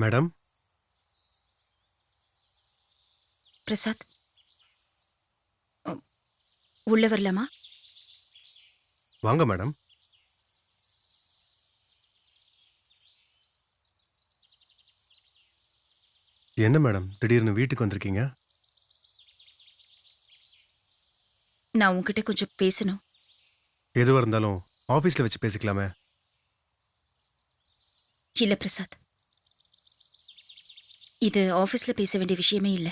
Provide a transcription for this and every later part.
Madam. Prasad, உள்ள வரலாமா? வாங்க மேடம். என்ன மேடம் திடீர்னு வீட்டுக்கு வந்திருக்கீங்க? நான் உன்கிட்ட கொஞ்சம் பேசணும். எதுவாக இருந்தாலும் ஆஃபீஸில் வச்சு பேசிக்கலாமே. இல்ல பிரசாத், இது ஆபீஸ்ல பேச வேண்டிய விஷயமே இல்ல.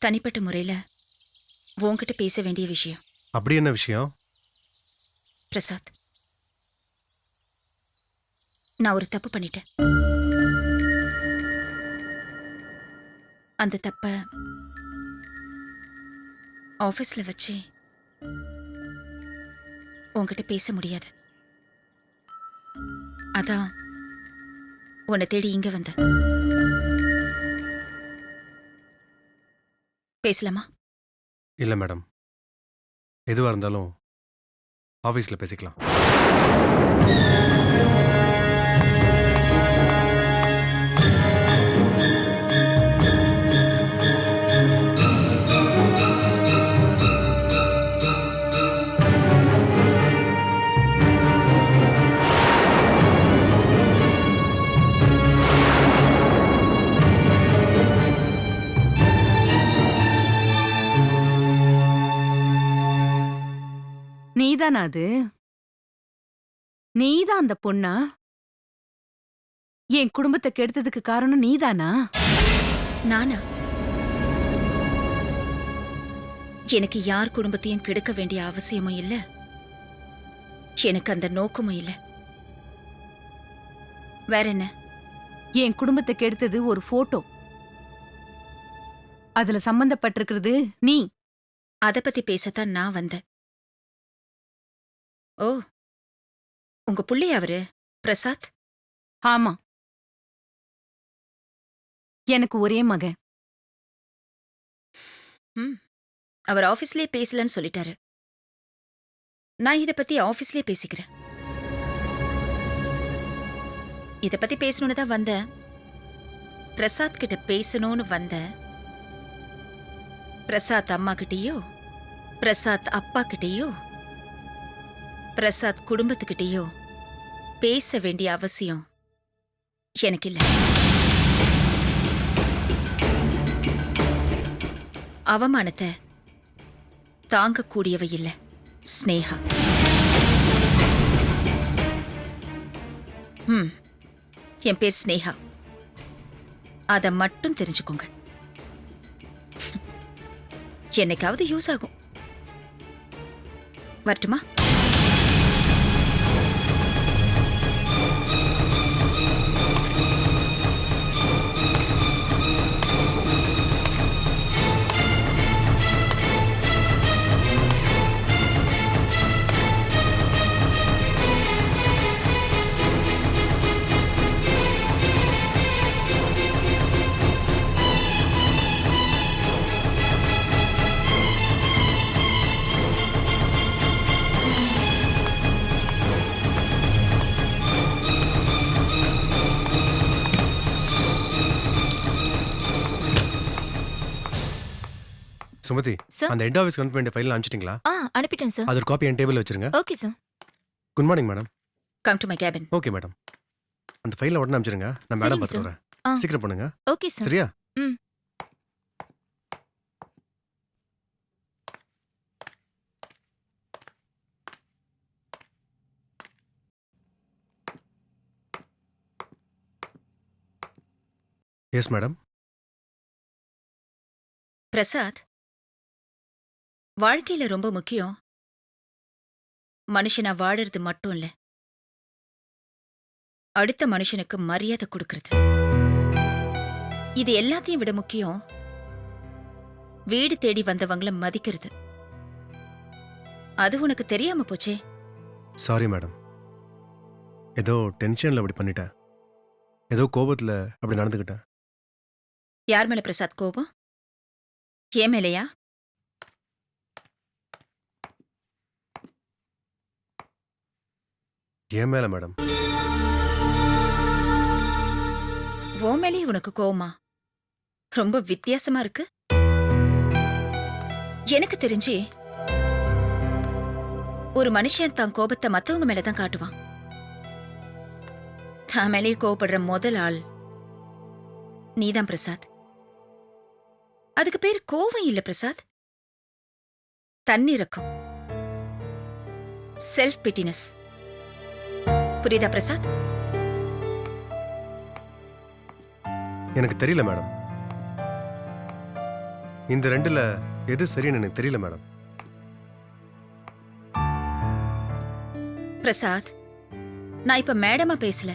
தனிப்பட்ட முறையில உன்கிட்ட பேச வேண்டிய விஷயம். அப்படி என்ன விஷயம்? பிரசாத், நான் ஒரு தப்பு பண்ணிட்டேன். அந்த தப்ப ஆபீஸ்ல வச்சு உன்கிட்ட பேச முடியாது. அதான் உன்னை தேடி இங்க வந்த. பேசலாமா? இல்லை மேடம், எதுவாக இருந்தாலும் ஆஃபீஸில் பேசிக்கலாம். நீதானா அது? நீதான் அந்த பொண்ணா? என் குடும்பத்தை கெடுத்ததுக்கு காரணம் நீதானா? நானா? எனக்கு யார் குடும்பத்தையும் கெடுக்க வேண்டிய அவசியமும் இல்ல, எனக்கு அந்த நோக்கமும் இல்ல. வேற என்ன? என் குடும்பத்தை கெடுத்தது ஒரு போட்டோ. அதுல சம்பந்தப்பட்டிருக்கிறது நீ. அத பத்தி பேசத்தான் நான் வந்தேன். ஓ, உங்க புள்ளையா அவரு பிரசாத்? ஆமா, எனக்கு ஒரே மகன். அவர் ஆபீஸ்லயே பேசலன்னு சொல்லிட்டாரு. நான் இத பத்தி ஆபீஸ்லயே பேசிக்கிறேன். இத பத்தி பேசணும்னு தான் வந்தேன். பிரசாத் கிட்ட பேசணும்னு வந்தேன். பிரசாத் அம்மா கிட்டயோ, பிரசாத் அப்பா கிட்டயோ, பிரசாத் குடும்பத்துக்கிட்டயோ பேச வேண்டிய அவசியம் எனக்கு இல்ல. அவமானத்தை தாங்கக்கூடியவ இல்ல ஸ்னேகா. என் பேர் ஸ்னேகா, அத மட்டும் தெரிஞ்சுக்கோங்க. என்னைக்காவது யூஸ் ஆகும். வரட்டுமா? சுமதி, சார். அந்த ஹெட் ஆஃபீஸ் கன்ஃபர்ம் ஃபைல் அனுப்பிச்சிட்டிங்களா? அனுப்பிட்டேன் சார். அது ஒரு காப்பி என் டேபிளில் வச்சிருங்க. Okay sir. Good morning madam. Come to my cabin. Okay madam, அந்த ஃபைலை உடனே அனுப்பிச்சிருங்க. நான் மேடம் பார்த்து வரேன். சீக்கிரம் பண்ணுங்க. Okay sir. சரியா? ம். Yes madam. பிரசாத், வாழ்க்கையில ரொம்ப முக்கியம் மனுஷனா வாழறது மட்டும் இல்ல, அடுத்த மனுஷனுக்கு மரியாதை கொடுக்கறது. இது எல்லாத்தையும் விட முக்கியம் வீடு தேடி வந்தவங்கள மதிக்கிறது. அது உனக்கு தெரியாம போச்சே. சாரி மேடம், ஏதோ டென்ஷனில் அப்படி பண்ணிட்டேன். ஏதோ கோபத்தில் அப்படி நடந்துக்கிட்டேன். யார் மேல பிரசாத் கோபம்? ஏன் மேலையா? ஏன் மேலே மேடம். ஓ மேலே உனக்கு கோவமா? ரொம்ப வித்தியாசமா இருக்கு. எனக்கு தெரிஞ்சு ஒரு மனுஷன் தான் கோபத்தை மத்தவங்க மேலதான் காட்டுவான். தான் மேலேயே கோவப்படுற முதல் ஆள் நீதான் பிரசாத். அதுக்கு பேர் கோவம் இல்ல பிரசாத், தன்னிரக்கம், செல்ஃப் பிட்டினஸ். புரியுதா பிரசாத்? எனக்கு தெரியல மேடம். இந்த ரெண்டுல எது சரின்னு எனக்கு தெரியல மேடம். பிரசாத், நான் இப்ப மேடமா பேசல.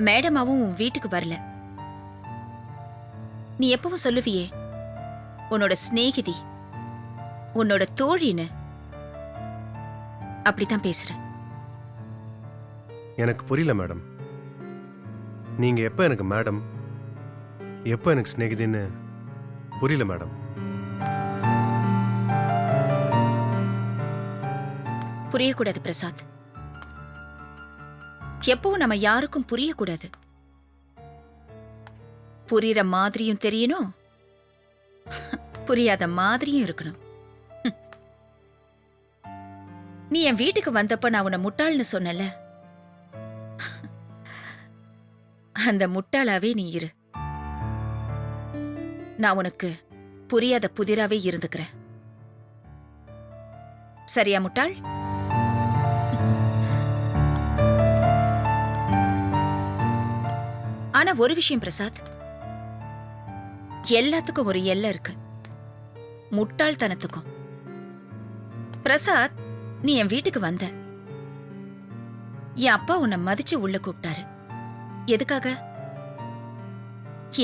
மேடமாவும் உன் வீட்டுக்கு வரல. நீ எப்பவும் சொல்லுவியே உன்னோட சிநேகிதி, உன்னோட தோழின்னு. அப்படித்தான் பேசுற. எனக்கு புரியல மேடம். நீங்க எப்ப எனக்கு மேடம், எப்ப எனக்கு சிநேகிதின்னு புரியல மேடம். புரியக்கூடாது பிரசாத். எப்பவும் நம்ம யாருக்கும் புரியக்கூடாது. புரியுற மாதிரியும் தெரியணும், புரியாத மாதிரியும் இருக்கணும். நீ என் வீட்டுக்கு வந்தப்ப நான் உன்னை முட்டாள்னு சொன்னல, அந்த முட்டாளாவே நீ இரு. நான் உனக்கு புரியாத புதிராவே இருந்துக்கிறேன். சரியா முட்டாள்? ஆனா ஒரு விஷயம் பிரசாத், எல்லாத்துக்கும் ஒரு எல்லை இருக்கு, முட்டாள்தனத்துக்கும். பிரசாத், நீ என் வீட்டுக்கு வந்த, என் அப்பா உன்னை மதிச்சு உள்ள கூப்பிட்டாரு. எதுக்காக?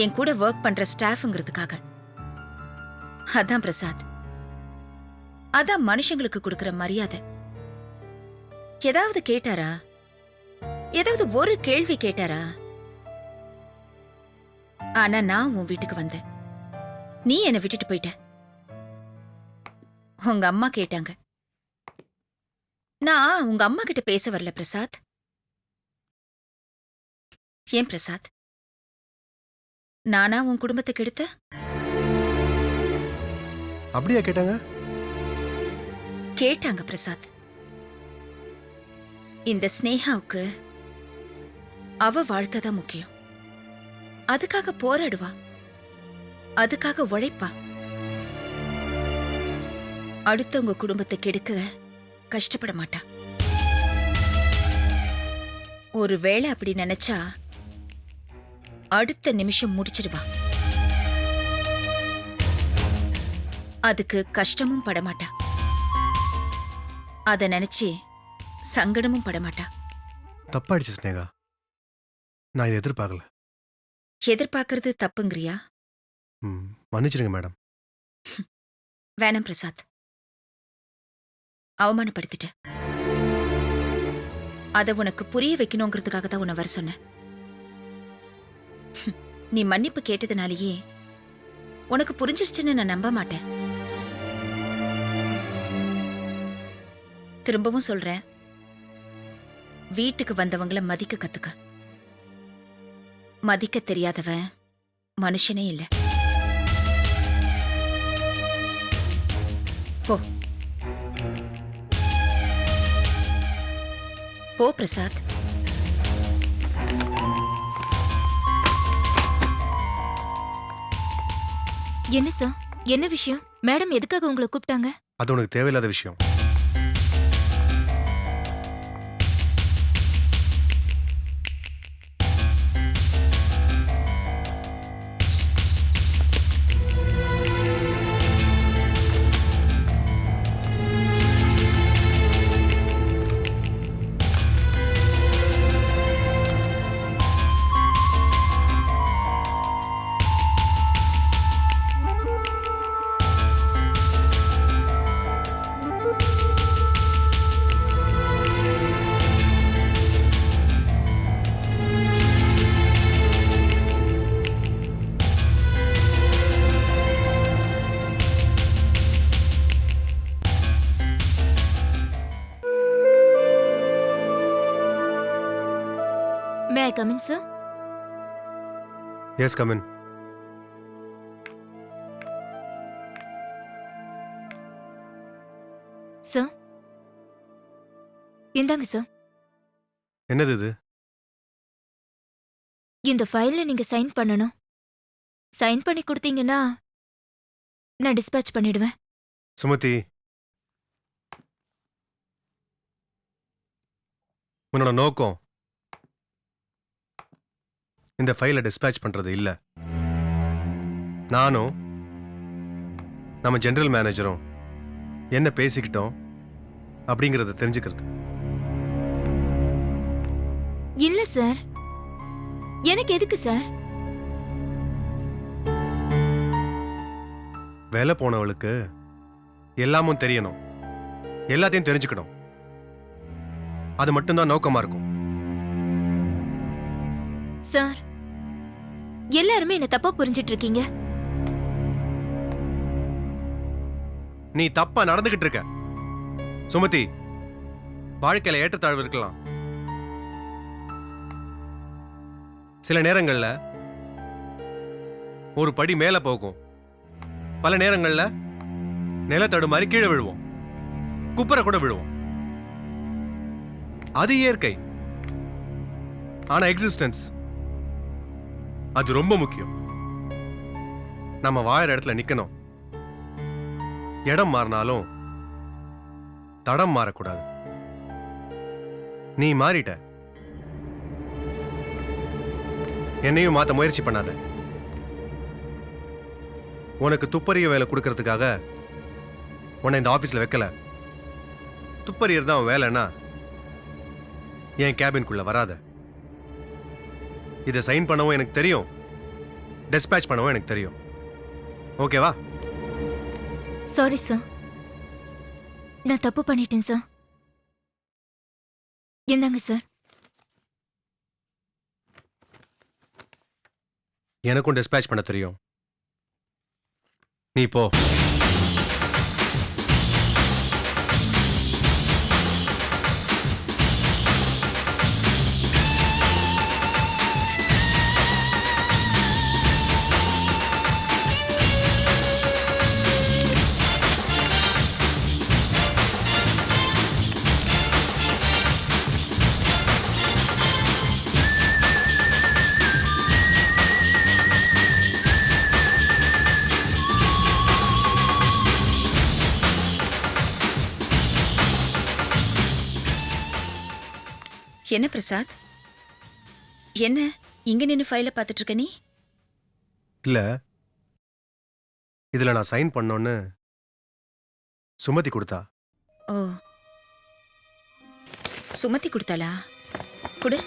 என் கூட ஒர்க் பண்ற ஸ்டாஃப்ங்கிறதுக்காக. அதான் பிரசாத், அதான் மனுஷங்களுக்கு கொடுக்கிற மரியாதை. ஏதாவது கேட்டாரா? ஏதாவது ஒரு கேள்வி கேட்டாரா? ஆனா நான் உன் வீட்டுக்கு வந்தேன், நீ என்னை விட்டுட்டு போயிட்ட. உங்க அம்மா கேட்டாங்க. நான் உங்க அம்மா கிட்ட பேச வரல பிரசாத். ஏன் பிரசாத், நானா உன் குடும்பத்தை கெடுத்த? அப்படியா கேட்டாங்க? கேட்டாங்க பிரசாத். இந்த ஸ்னேகாவுக்கு அவ வாழ்க்கை தான் முக்கியம். அதுக்காக போராடுவா, அதுக்காக உழைப்பா. அடுத்தவங்க குடும்பத்தை கெடுக்க கஷ்டப்பட மாட்டா. ஒருவேளை அப்படி நினைச்சா அடுத்த நிமிஷம் முடிச்சிடுவா. அதுக்கு கஷ்டமும் படமாட்டா, அத நினைச்சு சங்கடமும் படமாட்டா. தப்பாயிடுச்சு ஸ்னேகா, நான் இதை எதிர்பார்க்கல. எதிர்பார்க்கறது தப்புங்கிறியா? மன்னிச்சிருங்க மேடம். வேணாம் பிரசாத், அவமானப்படுத்திட்ட. அத உனக்கு புரிய வைக்கணுங்கிறதுக்காக தான் உன்னை வர சொன்னேன். நீ மன்னிப்பு கேட்டதுனாலேயே உனக்கு புரிஞ்சிருச்சுன்னு நான் நம்ப மாட்டேன். திரும்பவும் சொல்றேன், வீட்டுக்கு வந்தவங்கள மதிக்க கத்துக்க. மதிக்க தெரியாதவன் மனுஷனே இல்ல. போ போ பிரசாத். என்ன சார், என்ன விஷயம்? மேடம் எதுக்காக உங்களை கூப்பிட்டாங்க? அது உனக்கு தேவையில்லாத விஷயம். May I come in sir? Yes come in. Sir இந்தாங்க சார். என்னது இது? இந்த ஃபைல்ல நீங்க சைன் பண்ணணும். சைன் பண்ணி கொடுத்தீங்கன்னா நான் டிஸ்பேட்ச் பண்ணிடுவேன். சுமதி, உன்னோட நோக்கம் இந்த ஃபைலை டிஸ்பேட்ச் பண்றது இல்ல. நானும் நம்ம ஜெனரல் மேனேஜரும் என்ன பேசிக்கிட்டோம் அப்படிங்கறத தெரிஞ்சுக்கிறது. இல்ல சார், எனக்கு எதுக்கு சார்? வேலை போனவளுக்கு எல்லாமும் தெரியணும், எல்லாத்தையும் தெரிஞ்சுக்கணும். அது மட்டும்தான் நோக்கமா இருக்கும். சார், எல்லாருமே என்ன தப்பா புரிஞ்சிட்டு இருக்கீங்க. நீ தப்பா நடந்துகிட்டு இருக்க சுமதி. வாழ்க்கையில ஏற்றத்தாழ்வு இருக்கலாம். சில நேரங்கள்ல ஒரு படி மேல போகும், பல நேரங்கள்ல நிலத்தடு மாதிரி கீழே விழுவோம், குப்புற கூட விழுவோம். அது இயற்கை. ஆனா எக்ஸிஸ்டன்ஸ் அது ரொம்ப முக்கியம். நம்ம வாழற இடத்துல நிக்கணும். இடம் மாறினாலும் தடம் மாறக்கூடாது. நீ மாறிட்ட, என்னையும் மாத்த முயற்சி பண்ணாத. உனக்கு துப்பறிய வேலை கொடுக்கறதுக்காக உன்னை இந்த ஆபீஸ்ல வைக்கல. துப்பறியர் தான் வேலைன்னா என் கேபின்குள்ள வராத. இதை சைன் பண்ணவும் எனக்கு தெரியும், டிஸ்பேட்ச் பண்ணவும் எனக்கு தெரியும். ஓகேவா? சாரி சார், நான் தப்பு பண்ணிட்டேன் சார். இந்தாங்க சார். எனக்கும் டிஸ்பேட்ச் பண்ண தெரியும். நீ போ. என்ன பிரசாத், என்ன இங்க நின்னு ஃபைல பார்த்துட்டு இருக்க நீ? இல்ல, இதுல நான் சைன் பண்ணோன்னு சுமதி கொடுத்தா. ஓ, சுமதி கொடுத்தாளா? குடு.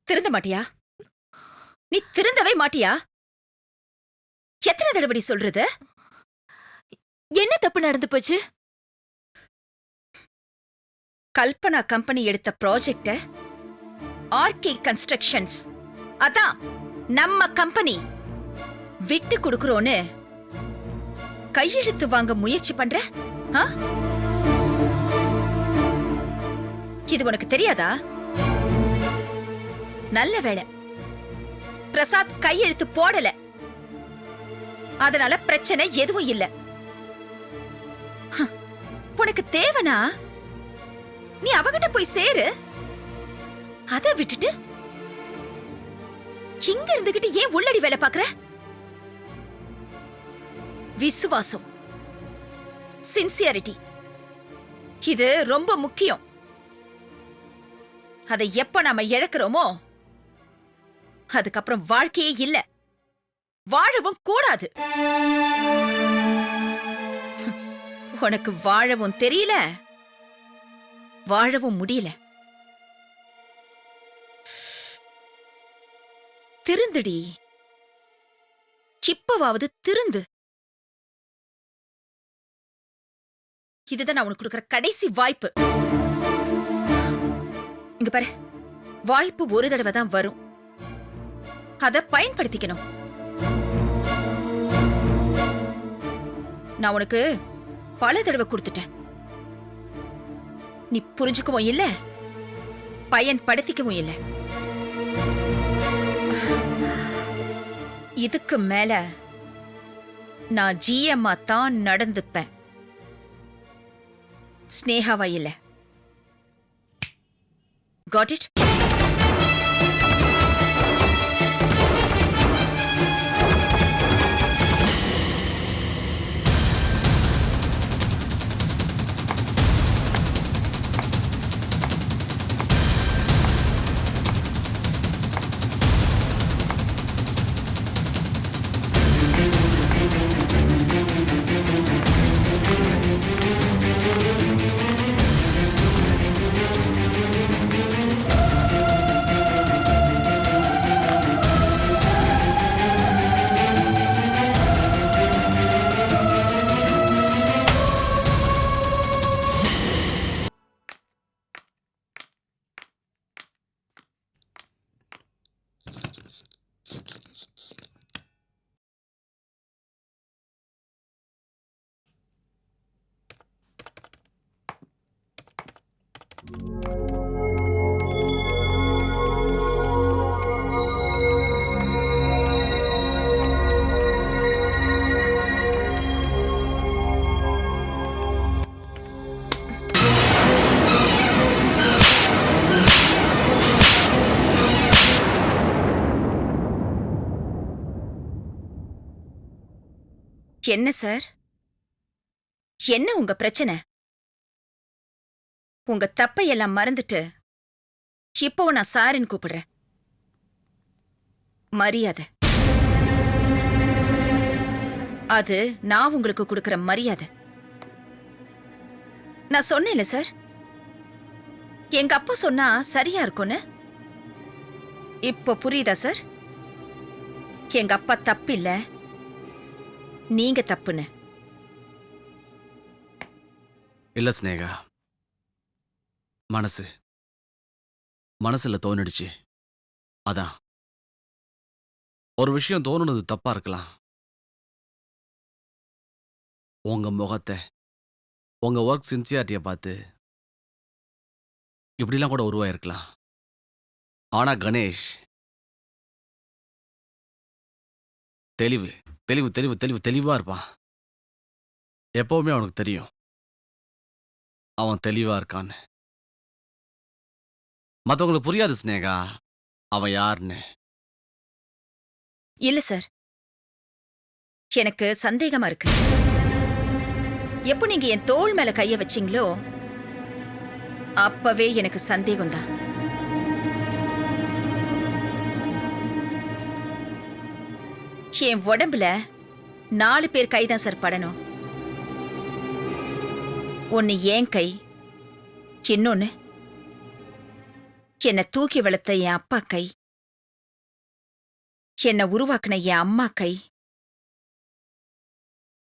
திருந்த மாட்டியா? நீ திருந்தவே மாட்டியா? எத்தனை தடவை சொல்றது? என்ன தப்பு நடந்து போச்சு? கல்பனா கம்பெனி எடுத்த ப்ராஜெக்ட ஆர்கே கன்ஸ்ட்ரக்ஷன்ஸ், அதான் நம்ம கம்பெனி விட்டு கொடுக்கறோன்னு கையெழுத்து வாங்க முயற்சி பண்ற? ஆ? இது உனக்கு தெரியாதா? நல்ல வேளை பிரசாத் கையெழுத்து போடல. அதனால பிரச்சனை எதுவும் இல்ல. உனக்கு தேவனா நீ அவகிட்ட போய் சேரு. அத விட்டுட்டு இங்க இருந்துகிட்டு ஏன் உள்ளடி வேலை பாக்குற? விசுவாசம், சின்சியாரிட்டி இது ரொம்ப முக்கியம். அதை எப்ப நாம இழக்கிறோமோ அதுக்கப்புறம் வாழ்க்கையே இல்ல, வாழவும் கூடாது. உனக்கு வாழவும் தெரியல, வாழவும் முடியல. திருந்துடி, இப்பவாவது திருந்து. இதுதான் நான் உனக்கு கொடுக்கிற கடைசி வாய்ப்பு. இங்க பாரு, வாய்ப்பு ஒரு தடவை தான் வரும், அத பயன்படுத்திக்கணும். நான் உனக்கு பல தடவை கொடுத்துட்டேன். நீ புரிஞ்சுக்கவும் இல்ல, பயன்படுத்திக்கவும் இல்ல. இதுக்கு மேல நான் ஜிஎம்மா தான் நடந்துப்பேன், ஸ்னேகாவா இல்ல. Got it? என்ன சார், என்ன உங்க பிரச்சனை? உங்க தப்பையெல்லாம் மறந்துட்டு இப்போ நான் சாரின்னு கூப்பிடுறேன். மரியாதை, அது நான் உங்களுக்கு கொடுக்கிற மரியாதை. நான் சொன்னேன்ல சார், எங்க அப்பா சொன்னா சரியா இருக்கும்னு. இப்போ புரியுதா சார்? எங்க அப்பா தப்பு இல்ல, நீங்க தப்புன்னு. இல்ல ஸ்னேகா, மனசுல தோணிடுச்சு. அதான் ஒரு விஷயம் தோணுனது தப்பா இருக்கலாம். உங்க முகத்தை, உங்க ஒர்க் சின்சியாரிட்டியை பார்த்து இப்படிலாம் கூட உருவாயிருக்கலாம். ஆனா கணேஷ் தெளிவா இருப்பான். எப்பவுமே அவனுக்கு தெரியும் அவன் தெளிவா இருக்கான்னு. மத்தவங்களுக்கு புரியாது ஸ்னேகா அவன் யாருன்னு. இல்ல சார், எனக்கு சந்தேகமா இருக்கு. எப்போ நீங்க என் தோள் மேல கைய வச்சீங்களோ அப்பவே எனக்கு சந்தேகம்தான். என் உடம்புல 4 பேர் கைதான் சார் படணும். ஒன்னு என் கை, இன்னொன்னு என்னை தூக்கி வளர்த்த என் அப்பா கை, என்னை உருவாக்குன என் அம்மா கை,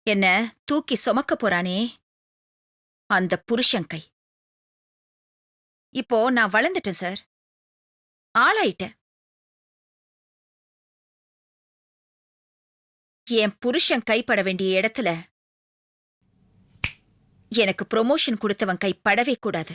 என்ன தூக்கி சுமக்க போறானே அந்த புருஷன் கை. இப்போ நான் வளர்ந்துட்டேன் சார், ஆளாயிட்டேன். என் புருஷன் கைப்பட வேண்டிய இடத்துல எனக்கு ப்ரொமோஷன் கொடுத்தவன் கை படவே கூடாது.